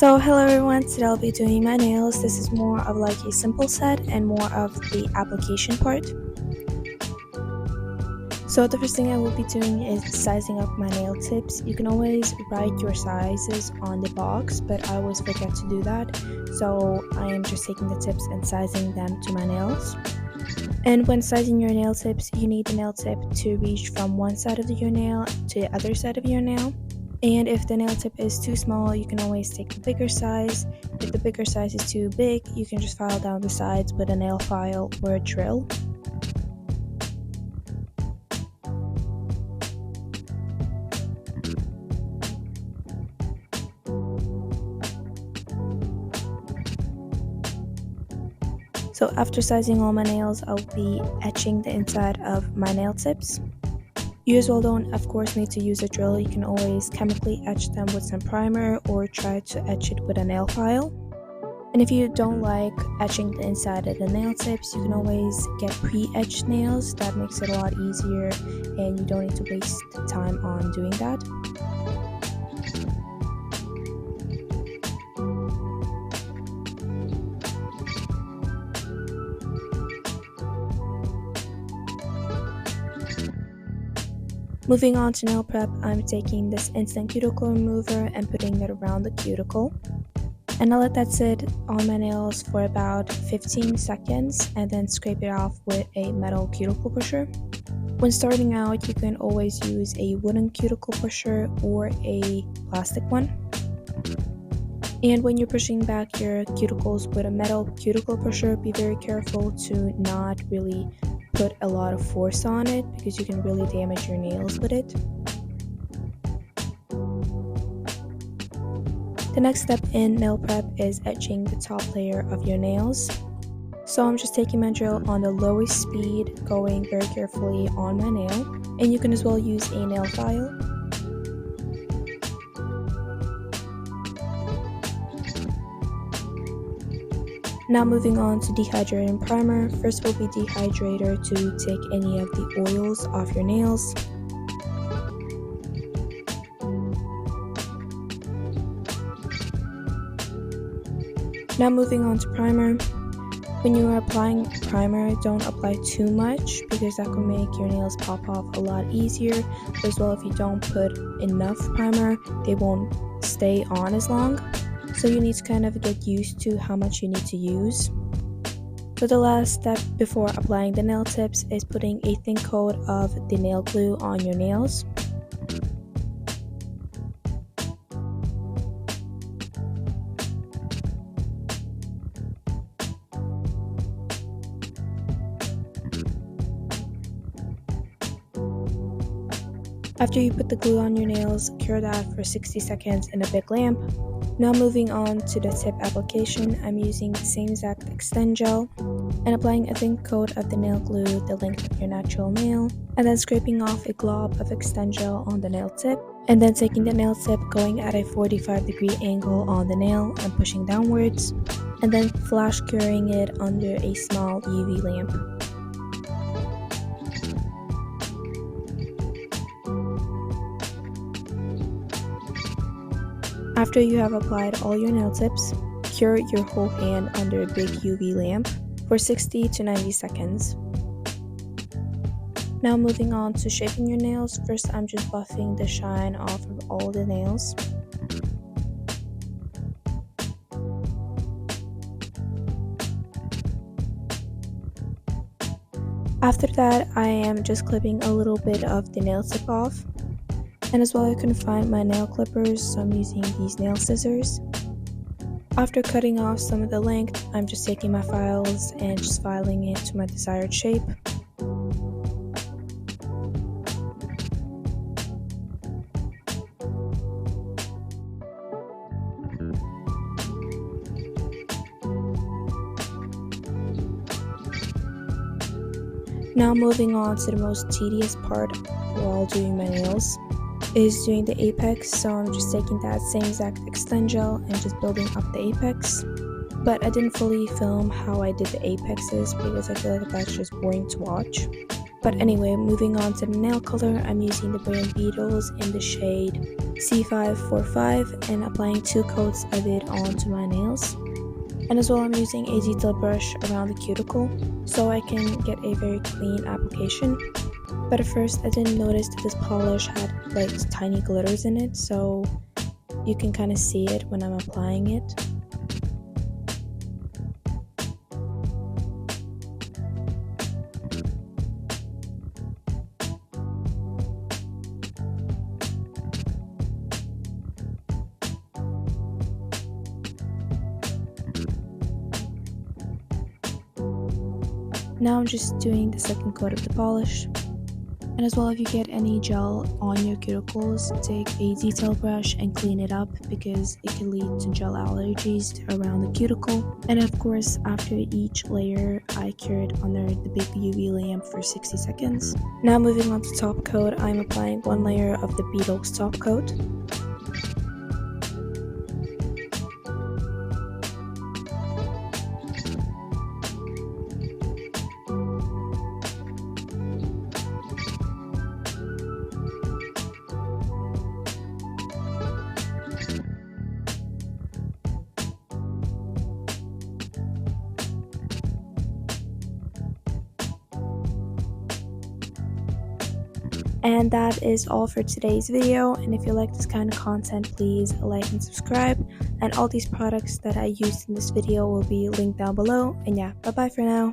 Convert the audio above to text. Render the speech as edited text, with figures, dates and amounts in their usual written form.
Hello everyone, today I'll be doing my nails. This is more of like a simple set and more of the application part. So the first thing I will be doing is sizing up my nail tips. You can always write your sizes on the box, but I always forget to do that. So I am just taking the tips and sizing them to my nails. And when sizing your nail tips, you need the nail tip to reach from one side of your nail to the other side of your nail. And if the nail tip is too small, you can always take the bigger size. If the bigger size is too big, you can just file down the sides with a nail file or a drill. So after sizing all my nails, I'll be etching the inside of my nail tips. You as well don't, of course, need to use a drill. You can always chemically etch them with some primer or try to etch it with a nail file. And if you don't like etching the inside of the nail tips, you can always get pre-etched nails. That makes it a lot easier and you don't need to waste time on doing that. Moving on to nail prep, I'm taking this instant cuticle remover and putting it around the cuticle. And I'll let that sit on my nails for about 15 seconds and then scrape it off with a metal cuticle pusher. When starting out, you can always use a wooden cuticle pusher or a plastic one. And when you're pushing back your cuticles with a metal cuticle pusher, be very careful to not really put a lot of force on it because you can really damage your nails with it. The next step in nail prep is etching the top layer of your nails. So I'm just taking my drill on the lowest speed, going very carefully on my nail, and you can as well use a nail file. Now moving on to dehydrating primer. First will be dehydrator to take any of the oils off your nails. Now moving on to primer. When you are applying primer, don't apply too much because that can make your nails pop off a lot easier. As well, if you don't put enough primer, they won't stay on as long. So you need to kind of get used to how much you need to use. So the last step before applying the nail tips is putting a thin coat of the nail glue on your nails. After you put the glue on your nails, cure that for 60 seconds in a big lamp. Now moving on to the tip application, I'm using the same exact extend gel and applying a thin coat of the nail glue the length of your natural nail, and then scraping off a glob of extend gel on the nail tip, and then taking the nail tip going at a 45-degree angle on the nail and pushing downwards, and then flash curing it under a small UV lamp. After you have applied all your nail tips, cure your whole hand under a big UV lamp for 60 to 90 seconds. Now moving on to shaping your nails. First, I'm just buffing the shine off of all the nails. After that, I am just clipping a little bit of the nail tip off. And as well, I couldn't find my nail clippers, so I'm using these nail scissors. After cutting off some of the length, I'm just taking my files and just filing it to my desired shape. Now moving on to the most tedious part while doing my nails is doing the apex. So I'm just taking that same exact extend gel and just building up the apex. But I didn't fully film how I did the apexes because I feel like that's just boring to watch. But anyway, moving on to the nail color, I'm using the brand Beetles in the shade C545 and applying 2 coats of it onto my nails. And as well, I'm using a detail brush around the cuticle so I can get a very clean application. But at first I didn't notice that this polish had like tiny glitters in it, so you can kind of see it when I'm applying it. Now I'm just doing the second coat of the polish. And as well, if you get any gel on your cuticles, take a detail brush and clean it up because it can lead to gel allergies around the cuticle. And of course, after each layer, I cure it under the big UV lamp for 60 seconds. Now moving on to top coat, I'm applying 1 layer of the Beetles top coat. And that is all for today's video, and if you like this kind of content, please like and subscribe, and all these products that I used in this video will be linked down below. And yeah, bye bye for now.